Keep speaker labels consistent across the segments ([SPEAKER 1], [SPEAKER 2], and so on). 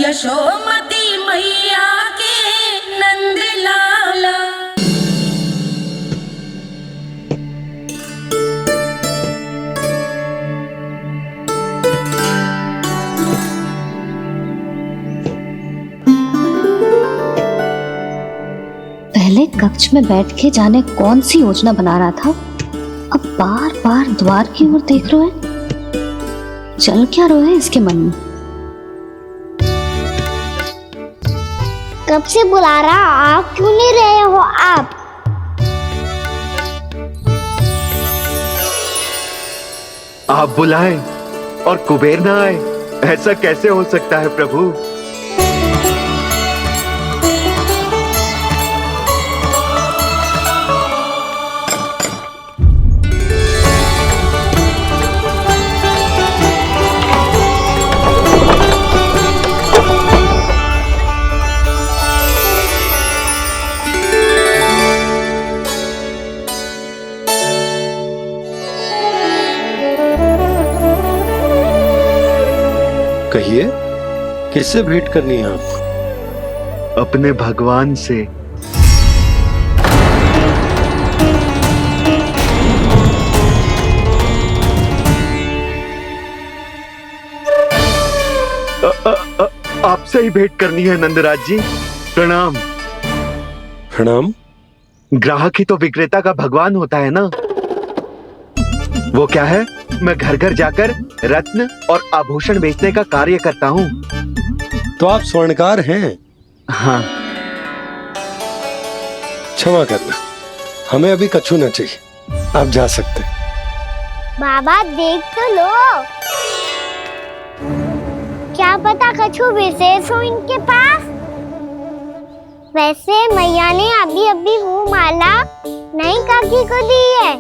[SPEAKER 1] यशोमती मैया के नंद लाला।
[SPEAKER 2] पहले कक्ष में बैठ के जाने कौन सी योजना बना रहा था, अब बार बार द्वार की ओर देख रहे हैं। चल क्या रहे हैं इसके मन में?
[SPEAKER 3] कब से बुला रहा, आप क्यों नहीं रहे हो?
[SPEAKER 4] आप बुलाएं और कुबेर ना आए, ऐसा कैसे हो सकता है प्रभु?
[SPEAKER 5] कहिए, किससे भेंट करनी है आपको?
[SPEAKER 4] अपने भगवान से। आपसे ही भेंट करनी है नंदराज जी। प्रणाम।
[SPEAKER 5] प्रणाम।
[SPEAKER 4] ग्राहक ही तो विक्रेता का भगवान होता है ना। वो क्या है, मैं घर घर जाकर रत्न और आभूषण बेचने का कार्य करता हूँ।
[SPEAKER 5] तो आप स्वर्णकार हैं?
[SPEAKER 4] हाँ।
[SPEAKER 5] क्षमा करना, हमें अभी कछु न चाहिए, आप जा सकते हैं।
[SPEAKER 3] बाबा देख तो लो, क्या पता कछु विशेष हो इनके पास। वैसे मैया ने अभी अभी वो माला नई काकी को दी है।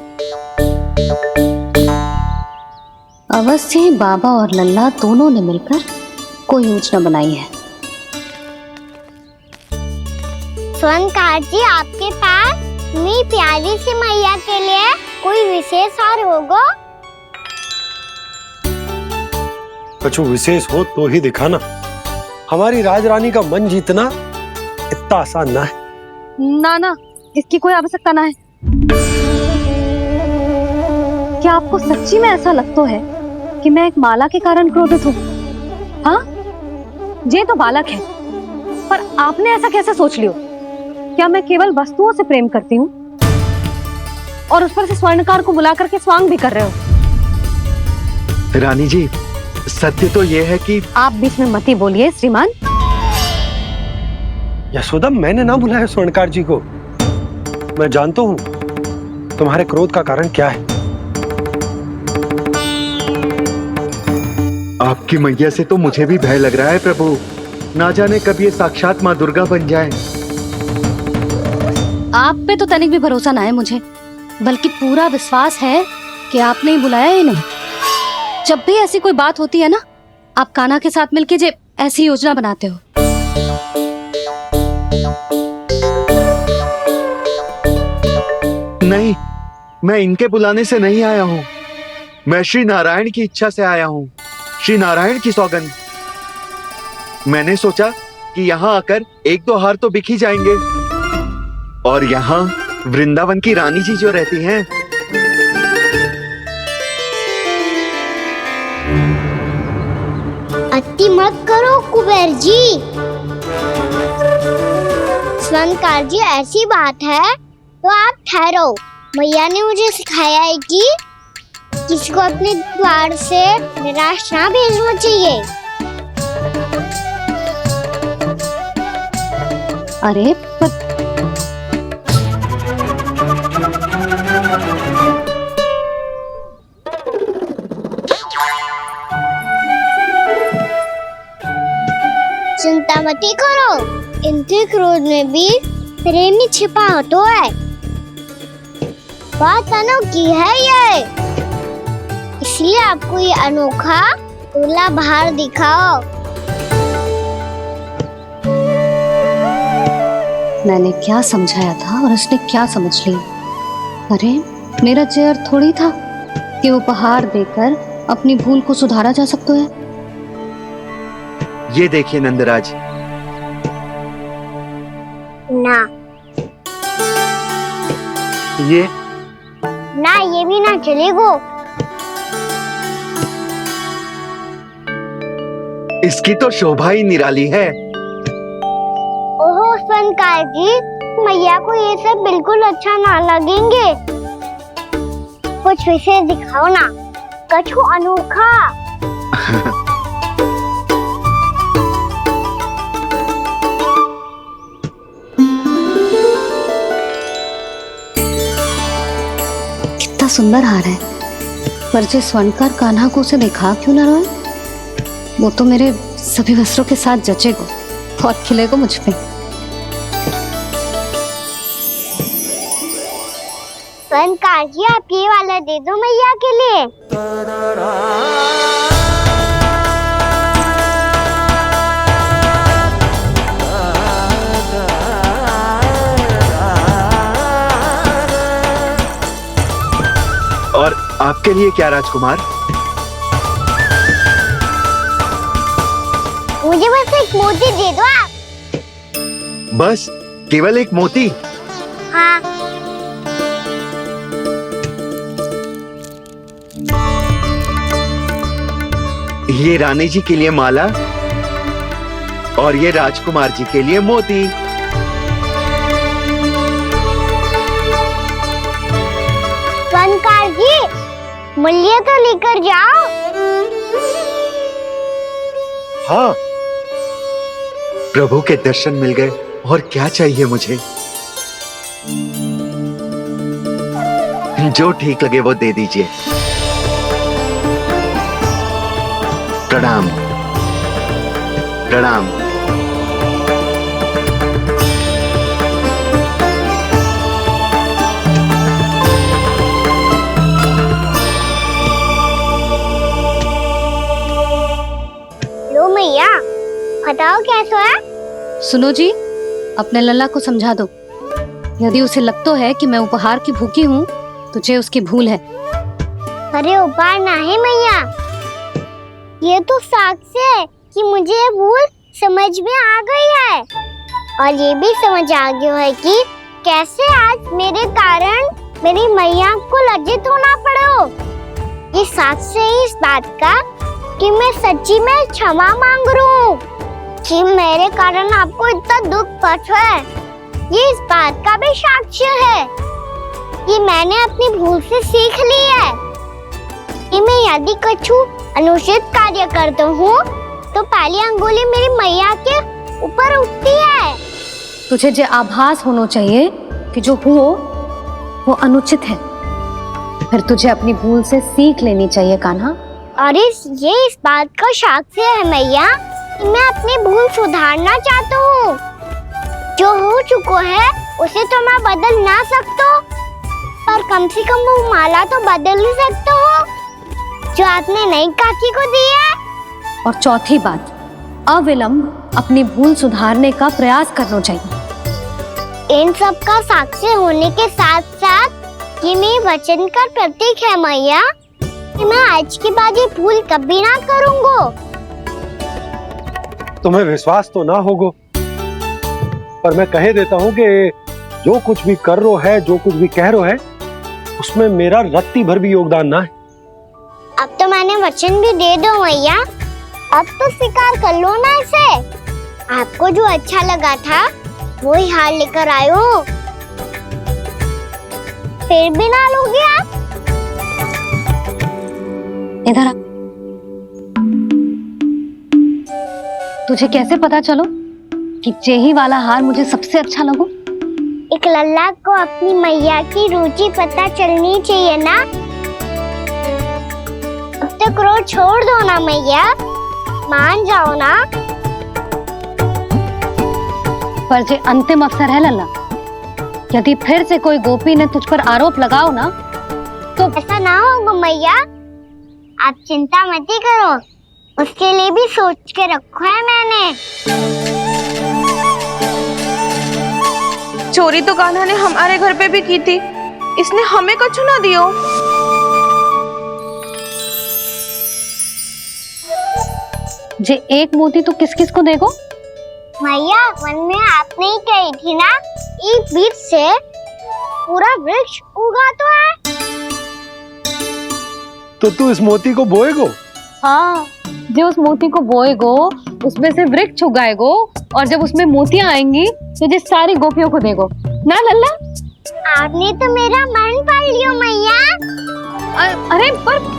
[SPEAKER 2] अवश्य ही बाबा और लल्ला दोनों ने मिलकर कोई योजना बनाई है।
[SPEAKER 3] स्वर्णकार जी, आपके पास मेरी प्यारी सी मैया के लिए कोई विशेष हार होगा?
[SPEAKER 5] कछु विशेष हो तो ही दिखाना। हमारी राजरानी का मन जीतना इतना आसान ना है।
[SPEAKER 2] ना, इसकी कोई आवश्यकता ना है। क्या आपको सच्ची में ऐसा लगता है कि मैं एक माला के कारण क्रोधित हूँ? हाँ, ये तो बालक है, पर आपने ऐसा कैसे सोच लियो? क्या मैं केवल वस्तुओं से प्रेम करती हूँ और उस पर से स्वर्णकार को बुला करके स्वांग भी कर रहे हो?
[SPEAKER 4] रानी जी, सत्य तो ये है कि
[SPEAKER 2] आप बीच में मत ही बोलिए श्रीमान।
[SPEAKER 5] यशोदा, मैंने ना बुलाया स्वर्णकार जी को। मैं जानता हूँ तुम्हारे क्रोध का कारण क्या है।
[SPEAKER 4] आपकी मैया से तो मुझे भी भय लग रहा है प्रभु। ना जाने कब ये साक्षात माँ दुर्गा बन जाए।
[SPEAKER 2] आप पे तो तनिक भी भरोसा ना है मुझे, बल्कि पूरा विश्वास है कि आपने ही बुलाया ही नहीं। जब भी ऐसी कोई बात होती है ना, आप कान्हा के साथ मिलके जे ऐसी योजना बनाते हो।
[SPEAKER 4] नहीं, मैं इनके बुलाने से नहीं आया हूँ। मैं श्री नारायण की इच्छा से आया हूँ, श्री नारायण की सौगंध। मैंने सोचा कि यहाँ आकर एक दो हार तो बिक ही जाएंगे। और यहाँ वृंदावन की रानी जी जो रहती हैं,
[SPEAKER 3] अति मत करो कुबेर जी। स्वर्णकार जी, ऐसी बात है तो आप ठहरो। मैया ने मुझे सिखाया है कि किसी को अपने द्वार से निराश ना भेजना चाहिए।
[SPEAKER 2] अरे पर
[SPEAKER 3] चिंता मत करो, इनके क्रोध में भी प्रेम छिपा तो है। बात अनोखी है ये, इसलिए आपको ये अनोखा दूल्हा बाहर दिखाओ।
[SPEAKER 2] मैंने क्या समझाया था और उसने क्या समझ लिया? अरे मेरा जय थोड़ी था कि उपहार देकर अपनी भूल को सुधारा जा सकता है।
[SPEAKER 4] ये देखिए नंदराज,
[SPEAKER 3] ना
[SPEAKER 4] ये
[SPEAKER 3] ना, ये भी ना चलेगो।
[SPEAKER 4] इसकी तो शोभा ही निराली है।
[SPEAKER 3] ओहो स्वयंकार जी, मैया को ये सब बिल्कुल अच्छा ना लगेंगे। कुछ विशेष दिखाओ ना, कछु अनोखा।
[SPEAKER 2] कितना सुंदर हार है, पर जो स्वर्णकार कान्हा को उसे दिखा क्यों ना रोए? वो तो मेरे सभी वस्त्रों के साथ जचेगा और खिलेगा मुझ पे।
[SPEAKER 3] स्वयंकार जी, आप ये वाला दे दो मैया के लिए।
[SPEAKER 4] और आपके लिए क्या राजकुमार?
[SPEAKER 3] मुझे बस एक मोती दे दो आप।
[SPEAKER 4] बस केवल एक मोती?
[SPEAKER 3] हाँ।
[SPEAKER 4] ये रानी जी के लिए माला और ये राजकुमार जी के लिए मोती।
[SPEAKER 3] स्वयंकार जी, मूल्य तो लेकर जाओ।
[SPEAKER 5] हाँ,
[SPEAKER 4] प्रभु के दर्शन मिल गए, और क्या चाहिए मुझे? जो ठीक लगे वो दे दीजिए। प्रणाम प्रणाम।
[SPEAKER 3] लो मैया, बताओ कैसा है?
[SPEAKER 2] सुनो जी, अपने लल्ला को समझा दो। यदि उसे लगता है कि मैं उपहार की भूखी हूँ, तो ये उसकी भूल है।
[SPEAKER 3] अरे उपहार ना है मैया, ये तो साक्ष्य है कि मुझे ये भूल समझ में आ गई है, और ये भी समझ आ गया है कि कैसे आज मेरे कारण मेरी मैया को लज्जित होना पड़ो। ये साक्ष्य है इस बात का कि मैं सच्ची में क्षमा मांग रहा हूँ कि मेरे कारण आपको इतना दुख पहुंचा है। ये इस बात का भी साक्ष्य है कि मैंने अपनी भूल से सीख ली है कि मैं यदि कछु अनुचित कार्य करता हूँ तो पहली अंगुली मेरी मैया के ऊपर उठती है।
[SPEAKER 2] तुझे जो आभास होना चाहिए कि जो हुआ वो अनुचित है, फिर तुझे अपनी भूल से सीख लेनी चाहिए कान्हा।
[SPEAKER 3] और ये इस बात का साक्ष्य है मैया कि मैं अपनी भूल सुधारना चाहता हूँ। जो हो चुका है उसे तो मैं बदल ना सकता, पर कम से कम वो माला तो बदल ही सकता हूँ जो आपने नई काकी को दी है।
[SPEAKER 2] और चौथी बात, अविलंब अपनी भूल सुधारने का प्रयास करना चाहिए।
[SPEAKER 3] इन सब का साक्षी होने के साथ साथ ये मेरे वचन का प्रतीक है मैया कि मैं आज के बाद ये भूल कभी ना करूँगा।
[SPEAKER 5] तुम्हें विश्वास तो ना होगा, पर मैं कह देता हूँ कि जो कुछ भी कर रो है, जो कुछ भी कह रो है, उसमें मेरा रत्ती भर भी योगदान ना है।
[SPEAKER 3] अब तो मैंने वचन भी दे दो मैया, अब तो स्वीकार कर लो ना इसे। आपको जो अच्छा लगा था वो ही हार लेकर आयो, फिर भी ना लोगे आप?
[SPEAKER 2] इधर आ। तुझे कैसे पता चलो कि जेही वाला हार मुझे सबसे अच्छा लगो?
[SPEAKER 3] एक लल्ला को अपनी मैया की रुचि पता चलनी चाहिए ना। अब तो क्रोध छोड़ दो ना मैया, मान जाओ ना।
[SPEAKER 2] पर जे अंतिम अवसर है लल्ला, यदि फिर से कोई गोपी ने तुझ पर आरोप लगाओ ना तो
[SPEAKER 3] ऐसा ना होगा मैया, आप चिंता मत ही करो, उसके लिए भी सोच के रखा है मैंने।
[SPEAKER 1] चोरी तो कान्हा ने हमारे घर पे भी की थी, इसने हमें कछु ना दियो।
[SPEAKER 2] जे एक मोती तो किस किस को देगो?
[SPEAKER 3] मैया मन में आपने ही कही थी ना, एक बीज से पूरा वृक्ष उगा तो है।
[SPEAKER 5] तो तू इस मोती को बोएगो?
[SPEAKER 2] हाँ, जो उस मोती को बोएगो उसमें से वृक्ष उगाएगो और जब उसमें मोतियां आएंगी तो जो सारी गोपियों को देगो ना लल्ला।
[SPEAKER 3] आपने तो मेरा मन पढ़ लियो मैया।
[SPEAKER 2] अरे पर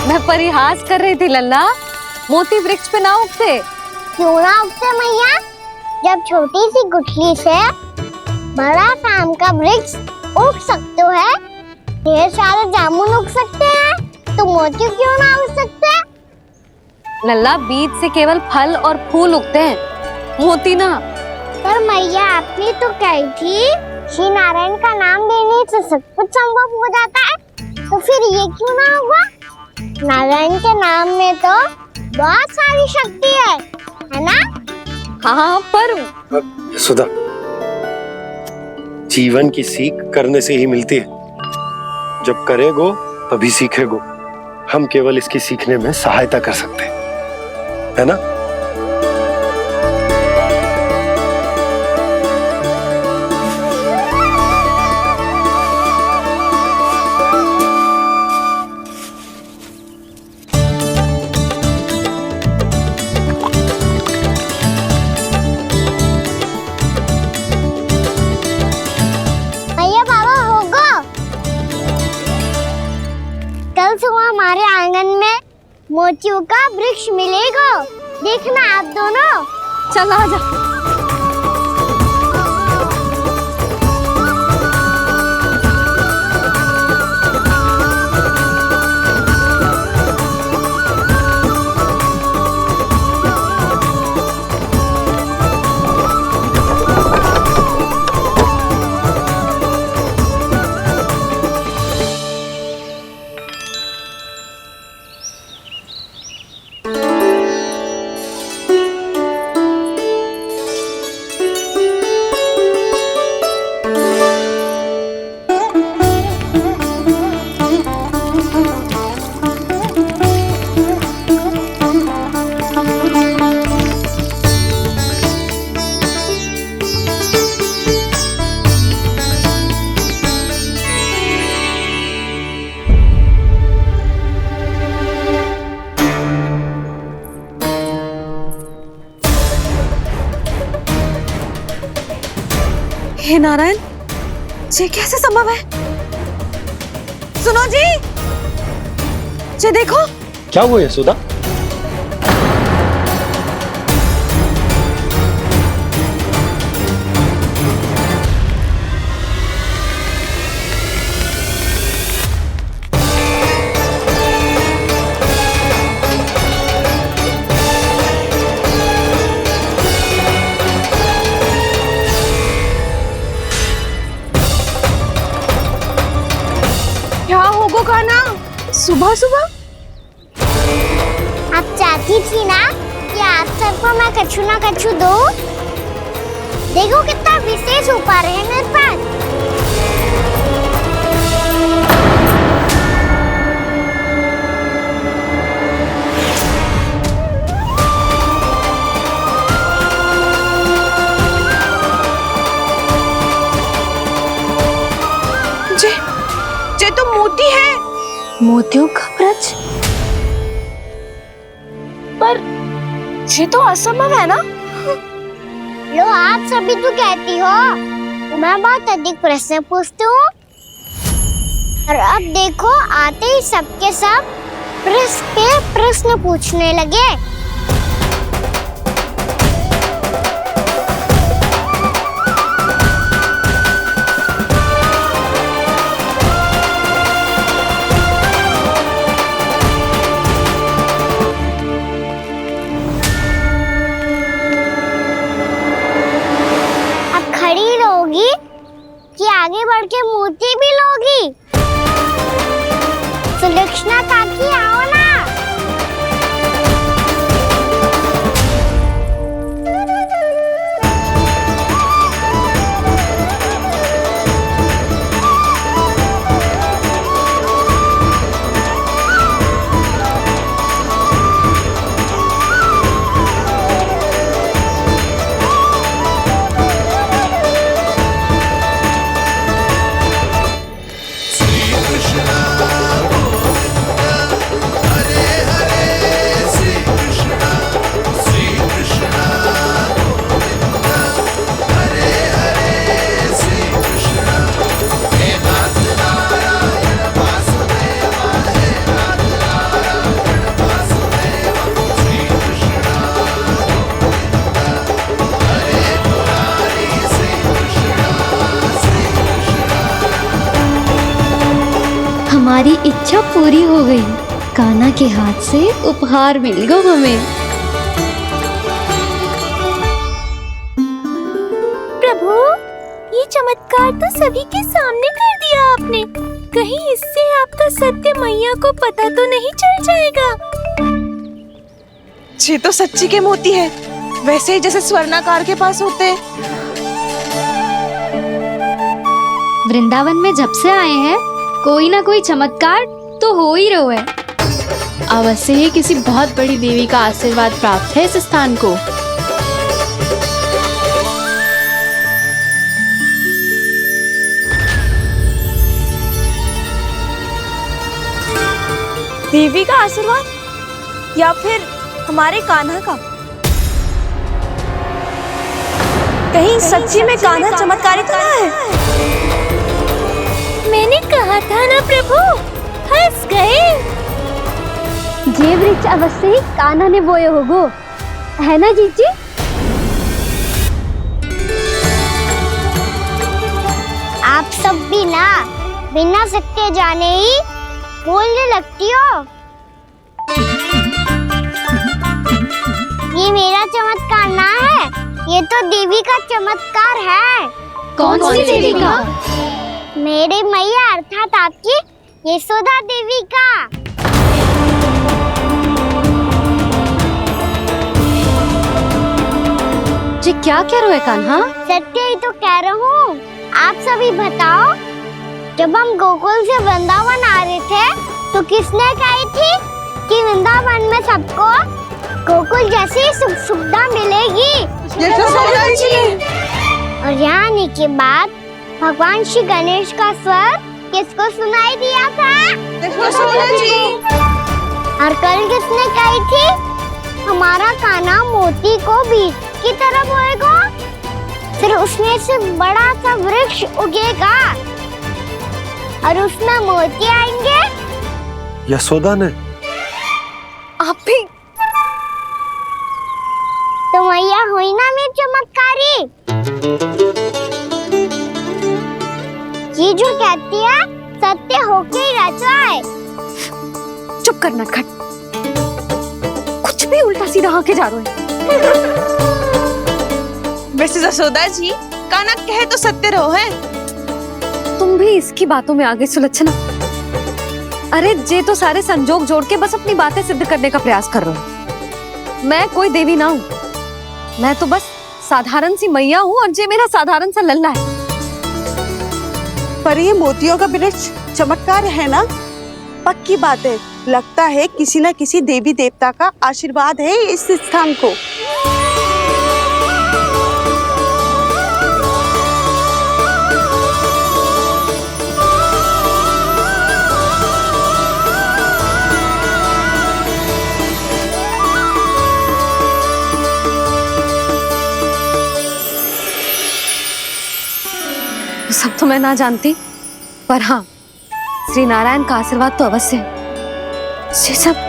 [SPEAKER 2] मैं परिहास कर रही थी लल्ला, मोती वृक्ष पे ना उगते।
[SPEAKER 3] क्यों ना उगते मैया? जब छोटी सी गुठली से बड़ा काम का वृक्ष उग सकते है, ढेर सारे जामुन उग सकते हैं, तो मोती क्यों ना उग सकते?
[SPEAKER 2] लल्ला, बीज से केवल फल और फूल उगते हैं, मोती ना।
[SPEAKER 3] पर मैया आपने तो कही थी श्री नारायण का नाम लेने से सब कुछ संभव हो जाता है, तो फिर ये क्यों ना हुआ? नारायण के नाम में तो बहुत सारी शक्ति है ना?
[SPEAKER 2] हाँ पर
[SPEAKER 5] सुधा, जीवन की सीख करने से ही मिलती है। जब करेगो तभी सीखेगो। हम केवल इसकी सीखने में सहायता कर सकते हैं, है ना?
[SPEAKER 3] भैया बाबा होगो, कल सुबह हमारे आंगन में मोतियों का वृक्ष मिलेगा। देखना आप दोनों।
[SPEAKER 2] चल आ जा। हे नारायण, ये कैसे संभव है? सुनो जी, ये देखो।
[SPEAKER 5] क्या हुआ है सुधा?
[SPEAKER 1] क्या होगो खाना सुबह सुबह?
[SPEAKER 3] आप चाहती थी ना कि आप सबको मैं कछु ना कछु दूं। देखो कितना विशेष उपहार है मेरे पास।
[SPEAKER 1] ये तो मोती है।
[SPEAKER 2] मोतियों का ब्रज?
[SPEAKER 1] पर ये तो असंभव है ना?
[SPEAKER 3] लो, आप सभी तो कहती हो मैं बहुत अधिक प्रश्न पूछती हूँ, और अब देखो आते ही सबके सब प्रश्न पे प्रश्न पूछने लगे। कि आगे बढ़ के मोती भी लोगी। सुलक्षणा काकी आओ ना।
[SPEAKER 6] हमारी इच्छा पूरी हो गई। कान्हा के हाथ से उपहार मिल गया हमें।
[SPEAKER 1] प्रभु, ये चमत्कार तो सभी के सामने कर दिया आपने। कहीं इससे आपका सत्य मैया को पता तो नहीं चल जाएगा? ये तो सच्ची के मोती है, वैसे ही जैसे स्वर्णाकार के पास होते हैं।
[SPEAKER 6] वृंदावन में जब से आए हैं कोई ना कोई चमत्कार तो हो ही रहा है। अवश्य ही किसी बहुत बड़ी देवी का आशीर्वाद प्राप्त है इस स्थान को।
[SPEAKER 1] देवी का आशीर्वाद या फिर हमारे कान्हा का? कहीं सच्ची में कान्हा चमत्कारी तो ना है? मैंने कहा था ना प्रभु, हंस गए।
[SPEAKER 2] ये वृक्ष अवश्य ही कान्हा ने बोए होगो, है ना जीजी?
[SPEAKER 3] आप सब भी ना बिना सत्य जाने ही बोलने लगती हो। ये मेरा चमत्कार ना है, ये तो देवी का चमत्कार है।
[SPEAKER 6] कौन सी देवी का?
[SPEAKER 3] मेरे मैया अर्थात आपकी यशोदा देवी का।
[SPEAKER 2] जी क्या कह रहे हो कान्हा?
[SPEAKER 3] सत्य ही तो कह रहा हूँ। आप सभी बताओ, जब हम गोकुल से वृंदावन आ रहे थे तो किसने कही थी कि वृंदावन में सबको गोकुल जैसी सुख सुविधा मिलेगी?
[SPEAKER 1] यशोदा जी।
[SPEAKER 3] और यहाँ आने के बाद भगवान श्री गणेश का स्वर किसको सुनाई दिया था?
[SPEAKER 1] यशोदा जी।
[SPEAKER 3] और कल किसने कही थी हमारा कान्हा मोती को बीज की तरह बोएगा, फिर उसमें से बड़ा सा वृक्ष उगेगा और उसमें मोती आएंगे?
[SPEAKER 5] यशोदा ने।
[SPEAKER 1] आप भी
[SPEAKER 3] तो मैया हुई ना मेरी चमत्कारी। ये जो कहती है सत्य होके ही रहता है।
[SPEAKER 2] चुप कर नटखट, कुछ भी उल्टा सीधा आके जा रहे हो।
[SPEAKER 1] वैसे यशोदा जी, कान्हा कहे तो सत्य रहो है।
[SPEAKER 2] तुम भी इसकी बातों में आगे सुलझना। अरे जे तो सारे संजोग जोड़ के बस अपनी बातें सिद्ध करने का प्रयास कर रहे हो। मैं कोई देवी ना हूँ, मैं तो बस साधारण सी मैया हूँ और जे मेरा साधारण सा लल्ला है।
[SPEAKER 7] पर ये मोतियों का वृक्ष चमत्कार है ना? पक्की बात है, लगता है किसी न किसी देवी देवता का आशीर्वाद है इस स्थान को।
[SPEAKER 2] सब तो मैं ना जानती, पर हाँ, श्री नारायण का आशीर्वाद तो अवश्य है। ये सब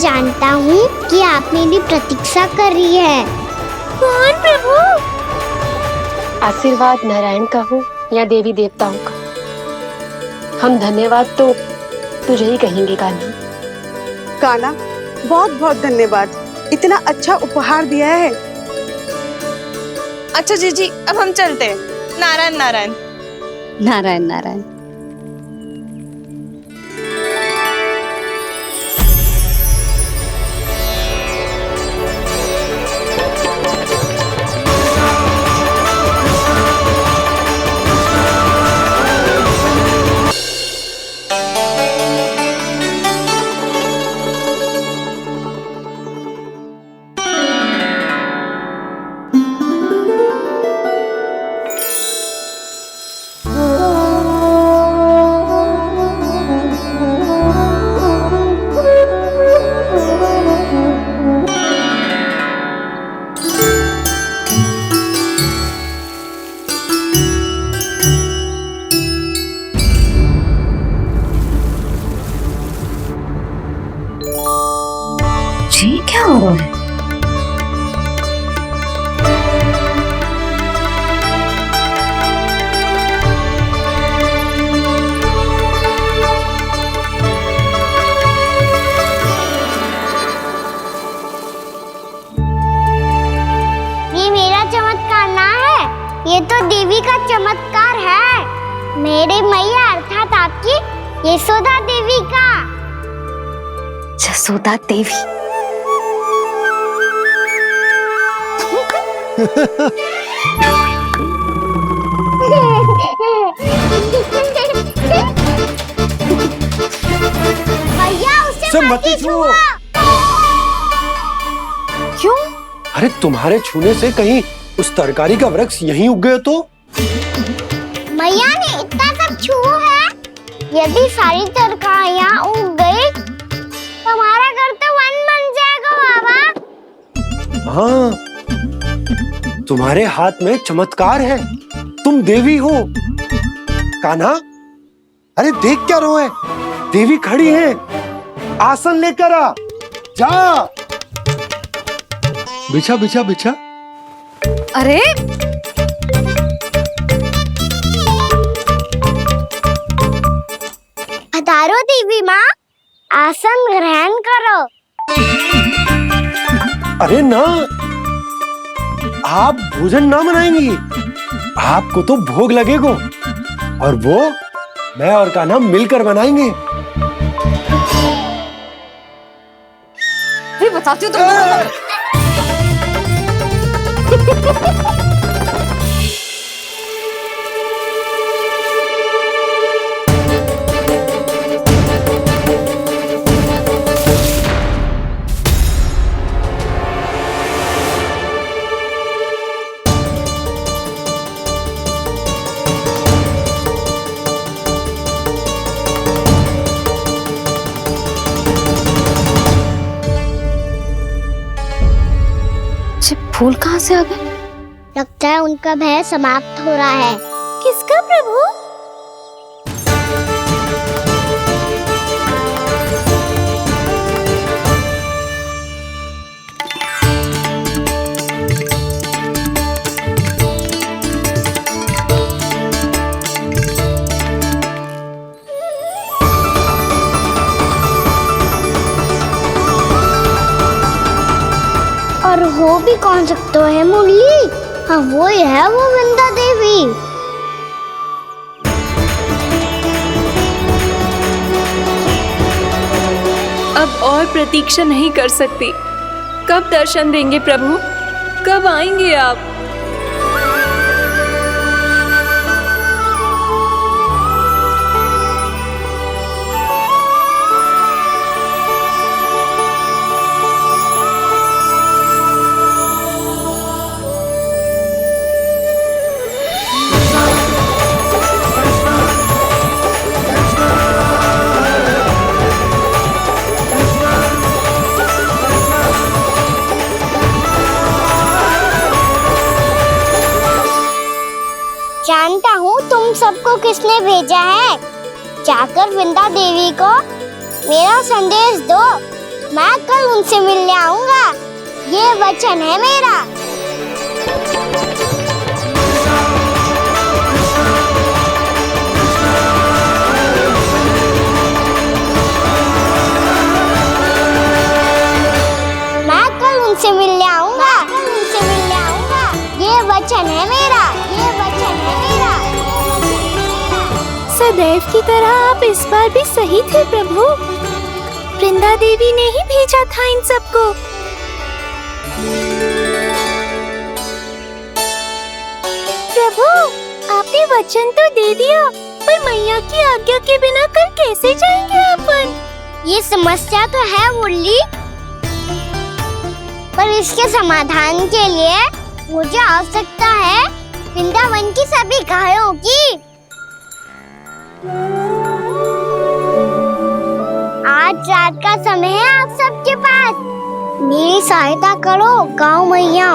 [SPEAKER 3] जानता हूँ कि आप मेरी प्रतीक्षा कर रही है।
[SPEAKER 1] कौन प्रभु?
[SPEAKER 8] आशीर्वाद नारायण का हो या देवी देवताओं का, हम धन्यवाद तो तुझे ही कहेंगे कान्हा।
[SPEAKER 7] कान्हा, बहुत बहुत धन्यवाद, इतना अच्छा उपहार दिया है।
[SPEAKER 9] अच्छा जीजी, अब हम चलते हैं। नारायण नारायण।
[SPEAKER 2] नारायण नारायण। जी क्या हो रहा है?
[SPEAKER 3] ये मेरा चमत्कार ना है, ये तो देवी का चमत्कार है। मेरे मैया अर्थात आपकी यशोदा देवी का।
[SPEAKER 2] जसोदा देवी।
[SPEAKER 3] भैया उसे
[SPEAKER 5] सब
[SPEAKER 3] मत
[SPEAKER 5] मत
[SPEAKER 3] ही
[SPEAKER 5] छुओ।
[SPEAKER 3] छुओ।
[SPEAKER 2] क्यों?
[SPEAKER 5] अरे तुम्हारे छूने से कहीं उस तरकारी का वृक्ष यहीं उग गए तो?
[SPEAKER 3] मैया ने इतना सब छुआ है, यदि सारी तरकारियां उग गई तो हमारा घर तो वन बन जाएगा बाबा।
[SPEAKER 5] हाँ, तुम्हारे हाथ में चमत्कार है, तुम देवी हो। कान्हा, अरे देख क्या रो है, देवी खड़ी है, आसन लेकर आ, जा। बिछा बिछा बिछा।
[SPEAKER 2] अरे
[SPEAKER 3] पधारो देवी माँ, आसन ग्रहण करो।
[SPEAKER 5] अरे ना, आप भोजन ना मनाएंगी, आपको तो भोग लगेगा और वो मैं और कान्हा मिलकर बनाएंगे।
[SPEAKER 2] भी बताती हूँ तुमको। फूल कहाँ से आ गए?
[SPEAKER 3] लगता है उनका भय समाप्त हो रहा है।
[SPEAKER 1] किसका प्रभु?
[SPEAKER 3] और हो भी कौन सकता है मुरली? हाँ, वो ही है वो वृंदा देवी।
[SPEAKER 9] अब और प्रतीक्षा नहीं कर सकती। कब दर्शन देंगे प्रभु? कब आएंगे आप?
[SPEAKER 3] जानता हूँ तुम सबको किसने भेजा है। जाकर वृंदा देवी को मेरा संदेश दो मैं कल उनसे मिलने आऊंगा, ये वचन है मेरा। मैं कल उनसे मिलने आऊंगा, ये वचन है मेरा, ये वचन है मेरा।
[SPEAKER 1] सदैव की तरह आप इस बार भी सही थे प्रभु। वृंदा देवी ने ही भेजा था इन सबको। प्रभु, आपने वचन तो दे दिया, पर मैया की आज्ञा के बिना कल कैसे जाएंगे अपन?
[SPEAKER 3] ये समस्या तो है मुरली, पर इसके समाधान के लिए मुझे आवश्यकता है वृंदावन की सभी गायों की। आज रात का समय है आप सबके पास, मेरी सहायता करो गाँव मैया।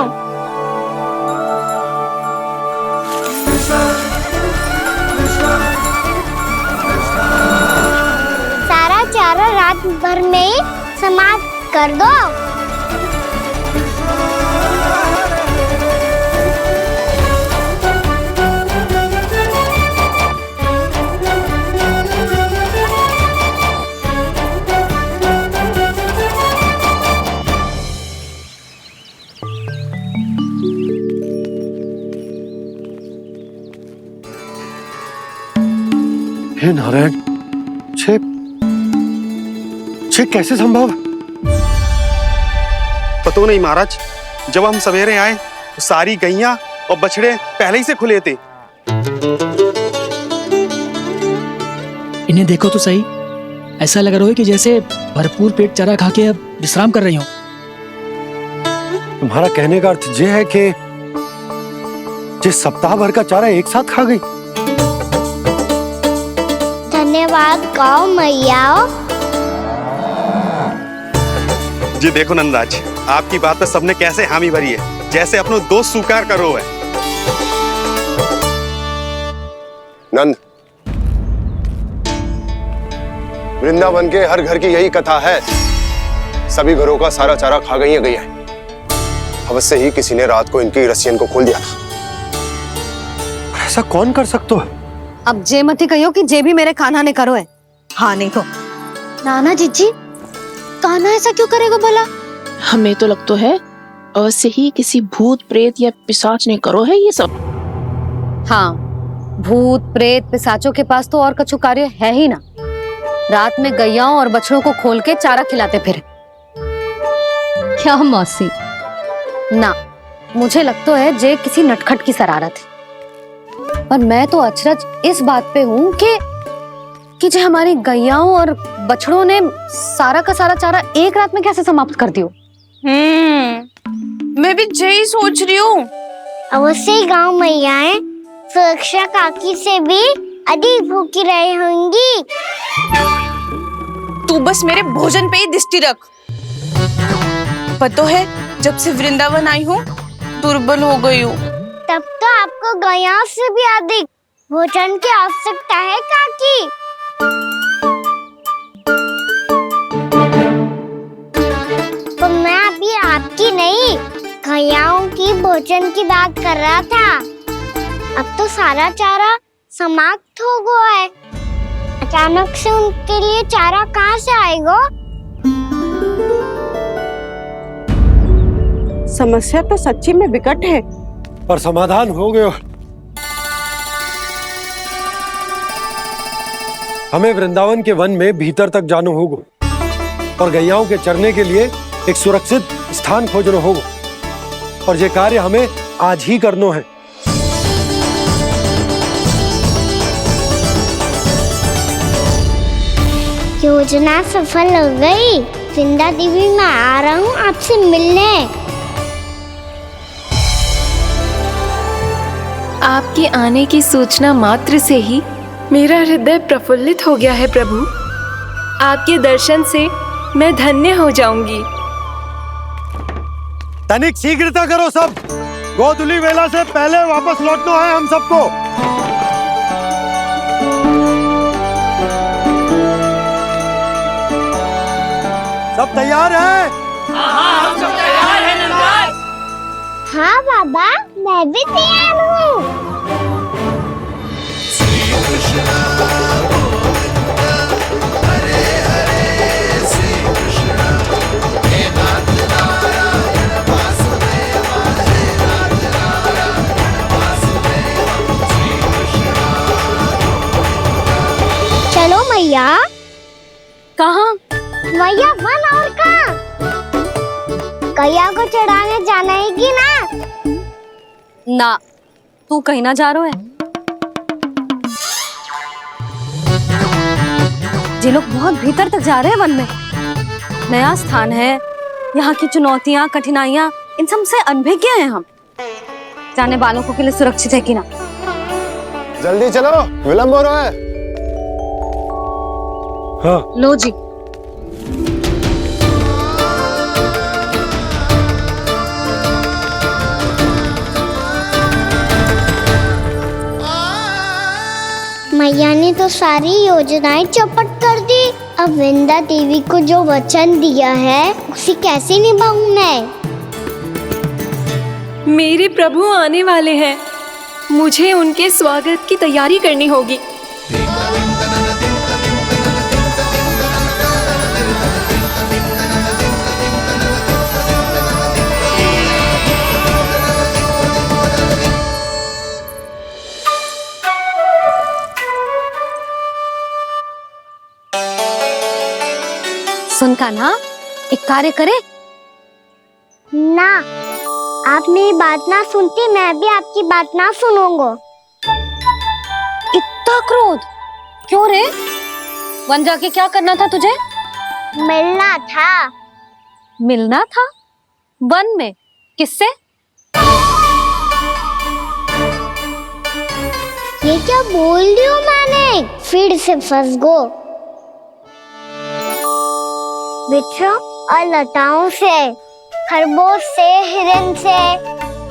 [SPEAKER 3] सारा चारा रात भर में ही समाप्त कर दो।
[SPEAKER 5] हे नारायण, छे कैसे संभव?
[SPEAKER 10] पता नहीं महाराज, जब हम सवेरे आए तो सारी गैया और बछड़े पहले ही से खुले थे।
[SPEAKER 11] इन्हें देखो तो सही, ऐसा लग रहा है कि जैसे भरपूर पेट चारा खा के अब विश्राम कर रही हो।
[SPEAKER 5] तुम्हारा कहने का अर्थ ये है कि जिस सप्ताह भर का चारा एक साथ खा गई।
[SPEAKER 3] धन्यवाद गाँव मैया।
[SPEAKER 10] जी देखो नंदराज, आपकी बात पे सबने कैसे हामी भरी है, जैसे अपनो दोस्त स्वीकार करो है।
[SPEAKER 5] नंद, वृंदावन के हर घर की यही कथा है, सभी घरों का सारा चारा खा गई है गैया। अवश्य ही किसी ने रात को इनकी रस्सियन को खोल दिया था। ऐसा कौन कर सकता है?
[SPEAKER 2] अब जे मत ही कहियो कि जे भी मेरे कान्हा ने करो है। हाँ नहीं तो
[SPEAKER 6] नाना जीजी, कान्हा ऐसा क्यों करेगा भला?
[SPEAKER 12] हमें तो लगता है अवश्य ही किसी भूत प्रेत या पिशाच ने करो है ये सब।
[SPEAKER 2] हाँ, भूत प्रेत पिशाचों के पास तो और कछु कार्य है ही ना। रात में गैयाओं और बछड़ों को खोल के चारा खिलाते फिर। क्या मौसी? ना, मुझे लगता है जे किसी नटखट की शरारत है। पर मैं तो अचरज इस बात पे हूँ कि जो हमारी गैयाओं और बछड़ों ने सारा का सारा चारा एक रात में कैसे समाप्त कर दियो।
[SPEAKER 13] मैं भी यही सोच रही हूँ।
[SPEAKER 3] अवश्य ही गाँव मैयाएं सुरक्षा काकी से भी अधिक भूखी रही होंगी।
[SPEAKER 13] तू बस मेरे भोजन पे ही दृष्टि रख। पता है, जब से वृंदावन आई हूँ दुर्बल हो गई हूँ।
[SPEAKER 3] तब तो आपको गैयाओं से भी अधिक भोजन की आवश्यकता है काकी। तो मैं अभी आपकी नहीं, गैयाओं की भोजन की बात कर रहा था। अब तो सारा चारा समाप्त हो गया है, अचानक से उनके लिए चारा कहाँ से आएगा?
[SPEAKER 7] समस्या तो सच्ची में विकट है,
[SPEAKER 5] पर समाधान हो गयो। हमें वृंदावन के वन में भीतर तक जाना होगा और गैयाओं के चरने के लिए एक सुरक्षित स्थान खोजना होगा, और ये कार्य हमें आज ही करना है।
[SPEAKER 3] योजना सफल हो गई। वृंदा देवी, मैं आ रहा हूँ आपसे मिलने।
[SPEAKER 9] आपके आने की सूचना मात्र से ही मेरा हृदय प्रफुल्लित हो गया है प्रभु। आपके दर्शन से मैं धन्य हो जाऊंगी।
[SPEAKER 5] तनिक शीघ्रता करो सब, गोधुली वेला से पहले वापस लौटना है हम सबको। सब तैयार है?
[SPEAKER 3] हाँ बाबा, मैं भी तैयार हूँ। चलो मैया।
[SPEAKER 2] कहाँ?
[SPEAKER 3] मैया वन और कहाँ? कैया को चढ़ाने जाना है कि ना?
[SPEAKER 2] ना, तू कहीं ना जा रहा है। ये लोग बहुत भीतर तक जा रहे हैं वन में। नया स्थान है, यहाँ की चुनौतियाँ, कठिनाइयाँ, इन सब से अनभिज्ञ हैं हम। जाने वालों के लिए सुरक्षित है कि ना?
[SPEAKER 5] जल्दी चलो, विलंब हो रहा है। हाँ।
[SPEAKER 2] लो जी।
[SPEAKER 3] मैया ने तो सारी योजनाएं चौपट कर दी। अब वृंदा देवी को जो वचन दिया है उसे कैसे निभाऊं मैं?
[SPEAKER 9] मेरे प्रभु आने वाले हैं, मुझे उनके स्वागत की तैयारी करनी होगी।
[SPEAKER 2] सुन कान्हा, एक कार्य करे?
[SPEAKER 3] ना, आप मेरी बात ना सुनती, मैं भी आपकी बात ना सुनूंगा।
[SPEAKER 2] इतना क्रोध क्यों रे? वन जाके क्या करना था तुझे?
[SPEAKER 3] मिलना था।
[SPEAKER 2] मिलना था? वन में? किससे?
[SPEAKER 3] ये क्या बोल रही हूँ मैंने? फिर से फंस गो। बिच्छू और लताओं से, खरगोश से, हिरन से,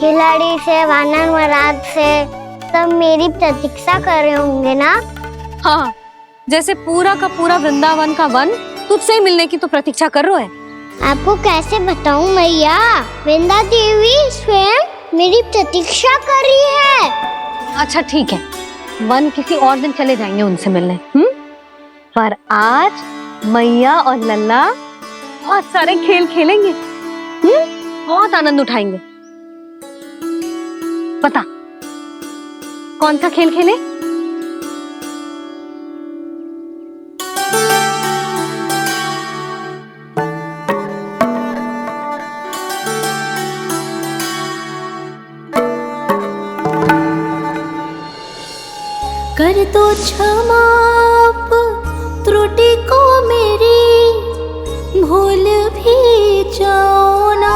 [SPEAKER 3] खिलाड़ी से, वानर महाराज से, सब मेरी प्रतीक्षा कर रहे होंगे ना?
[SPEAKER 2] हाँ, जैसे पूरा का पूरा वृंदावन का वन तुझसे ही मिलने की तो प्रतीक्षा कर रहा है।
[SPEAKER 3] आपको कैसे बताऊं मैया? वृंदा देवी स्वयं मेरी प्रतीक्षा कर रही है।
[SPEAKER 2] अच्छा ठीक है, वन किसी और दिन चले जाएंगे उनसे मिलने। पर आज मैया और लल्ला बहुत सारे खेल खेलेंगे। बहुत आनंद उठाएंगे। पता कौन सा खेल खेले?
[SPEAKER 1] कर दो क्षमा त्रुटि को मेरी, भूल भी जाओ ना।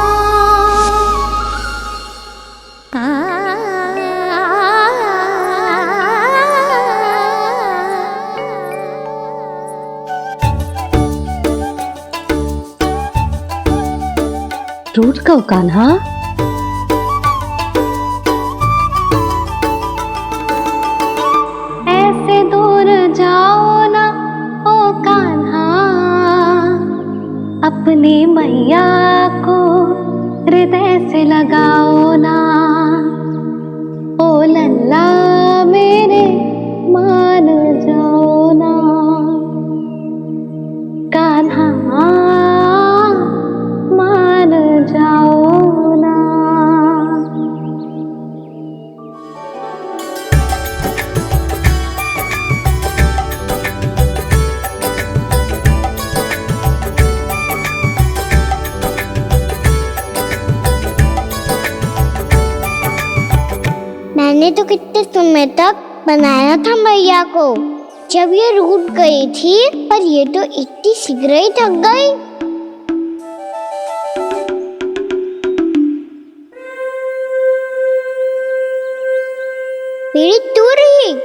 [SPEAKER 2] टूट गो कान्हा। ऐसे दूर जाओ ना ओ कान्हा, अपनी मैया को हृदय से लगाओ ना। ओ लल्ला मेरे मान जाओ ना, कान्हा मान जाओ ना।
[SPEAKER 3] मैंने तो कितने समय तक बनाया था मैया को, जब ये रूठ गई थी, पर ये तो इतनी शीघ्र ही थक गई। मेरी तुरही।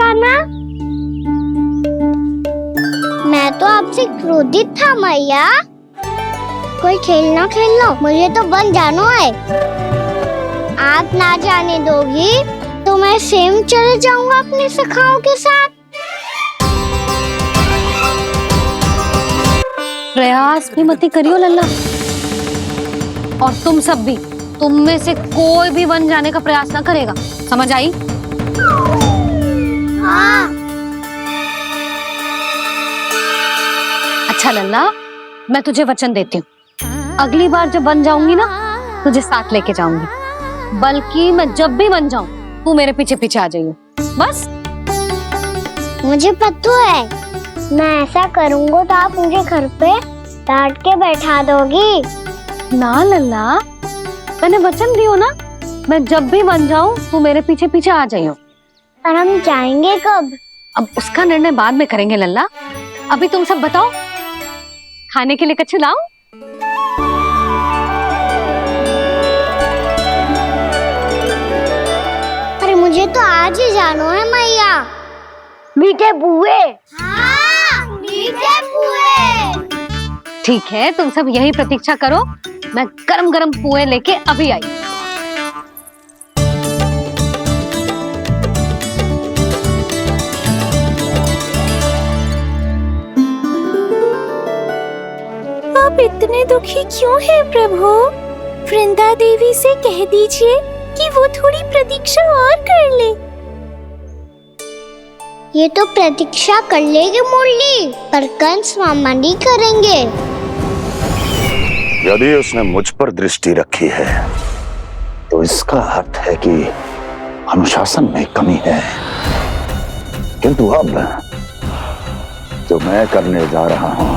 [SPEAKER 3] कान्हा? मैं तो आपसे क्रोधित था मैया। कोई खेलना खेल लो, मुझे तो वन जाना है। आप ना जाने दोगी तो मैं स्वयं चले जाऊंगा अपने सखाओं के साथ।
[SPEAKER 2] प्रयास भी मत करियो लल्ला, और तुम सब भी, तुम में से कोई भी वन जाने का प्रयास ना करेगा, समझ आई?
[SPEAKER 3] हाँ।
[SPEAKER 2] अच्छा लल्ला, मैं तुझे वचन देती हूँ, अगली बार जब वन जाऊंगी ना, तुझे साथ लेके जाऊंगी। बल्कि मैं जब भी वन जाऊं, तू मेरे पीछे पीछे आ जाइयो, बस।
[SPEAKER 3] मुझे पता है, मैं ऐसा करूंगा तो आप मुझे घर पे डांट के बैठा दोगी।
[SPEAKER 2] ना लल्ला, मैंने वचन दियो ना, मैं जब भी वन जाऊं, तू मेरे पीछे पीछे आ जाइयो।
[SPEAKER 3] और हम जाएंगे कब?
[SPEAKER 2] अब उसका निर्णय बाद में करेंगे लल्ला। अभी तुम सब बताओ, खाने के लिए कुछ लाऊं?
[SPEAKER 3] अरे मुझे तो आज ही जाना है मैया। मीठे बुए। हाँ, मीठे बुए।
[SPEAKER 2] ठीक है, तुम सब यही प्रतीक्षा करो, मैं गरम गरम पुए लेके अभी आई।
[SPEAKER 1] आप इतने दुखी क्यों हैं प्रभु? वृंदा देवी से कह दीजिए कि वो थोड़ी प्रतीक्षा और कर ले।
[SPEAKER 3] ये तो प्रतीक्षा कर लेगी मुरली, पर कंस मामा नहीं करेंगे।
[SPEAKER 14] यदि उसने मुझ पर दृष्टि रखी है तो इसका अर्थ है कि अनुशासन में कमी है। किंतु अब जो मैं करने जा रहा हूं,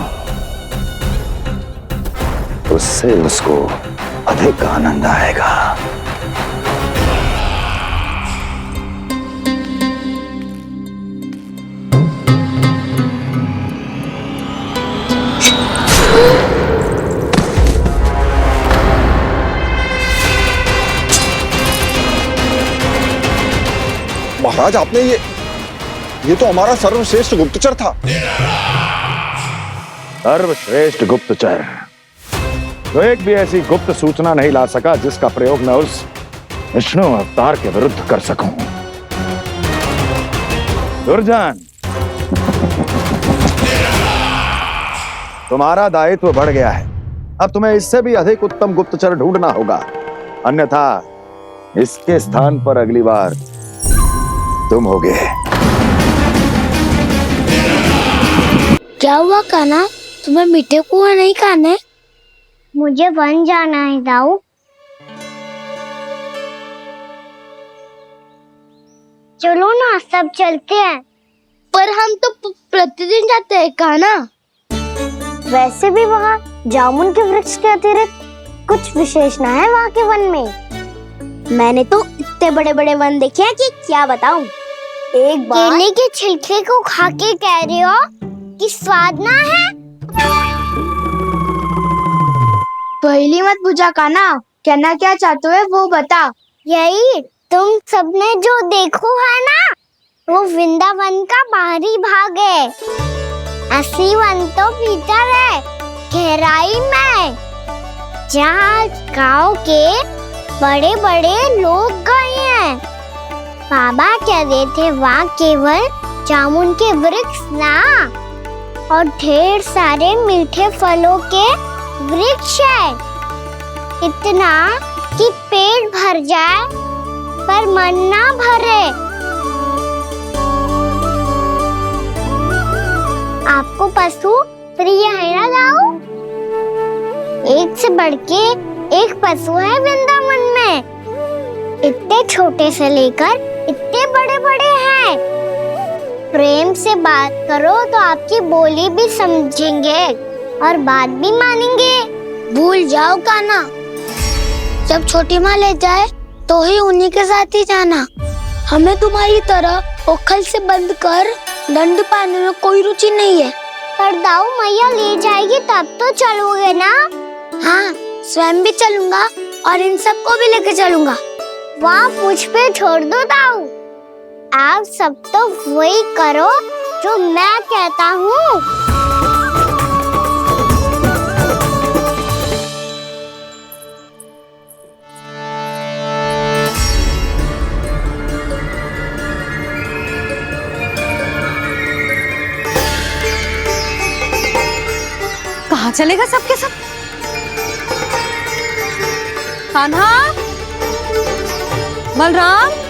[SPEAKER 14] उससे उसको अधिक आनंद आएगा।
[SPEAKER 15] महाराज, आपने ये तो हमारा सर्वश्रेष्ठ गुप्तचर था।
[SPEAKER 14] सर्वश्रेष्ठ गुप्तचर तो एक भी ऐसी गुप्त सूचना नहीं ला सका जिसका प्रयोग मैं उस विष्णु अवतार के विरुद्ध कर सकूं। दुर्जन, तुम्हारा दायित्व बढ़ गया है। अब तुम्हें इससे भी अधिक उत्तम गुप्तचर ढूंढना होगा, अन्यथा इसके स्थान पर अगली बार तुम होगे।
[SPEAKER 3] क्या हुआ कान्हा, तुम्हें मीठे पुआ नहीं खाने? मुझे वन जाना है दाऊ। चलो ना, सब चलते हैं। पर हम तो प्रतिदिन जाते हैं कान्हा। वैसे भी वहाँ जामुन के वृक्ष के अतिरिक्त कुछ विशेष ना है वहाँ के वन में। मैंने तो इतने बड़े बड़े वन देखे हैं कि क्या बताऊं। एक बार केले के छिलके को खा के कह रहे हो कि स्वाद ना है?
[SPEAKER 16] पहली मत पूछा कान्हा, कहना क्या चाहते हो वो बता।
[SPEAKER 3] यही तुम सबने जो देखो है ना, वो वृंदावन का बाहरी भाग है। असली वन तो भीतर है, गहराई में, जहाँ गांव के बड़े बड़े लोग गए हैं। बाबा कह रहे थे वहाँ केवल जामुन के वृक्ष ना, और ढेर सारे मीठे फलों के वृक्ष है। इतना कि पेट भर जाए पर मन ना भरे। आपको पशु प्रिय है ना दाऊ? एक से बढ़ के एक पशु है वृंदावन में। इतने छोटे से लेकर इतने बड़े बड़े हैं। प्रेम से बात करो तो आपकी बोली भी समझेंगे और बात भी मानेंगे। भूल जाओ कान्हा, जब छोटी माँ ले जाए तो ही उन्हीं के साथ ही जाना। हमें तुम्हारी तरह ओखल से बंद कर दंड पाने में कोई रुचि नहीं है। पर दाऊ मैया ले जाएगी तब तो चलोगे ना? हाँ, स्वयं भी चलूंगा और इन सबको भी लेके चलूंगा। वहाँ मुझ पे छोड़ दो दाऊ। आप सब तो वही करो जो मैं कहता हूँ।
[SPEAKER 2] कहाँ चलेगा सबके सब? कान्हा, बलराम,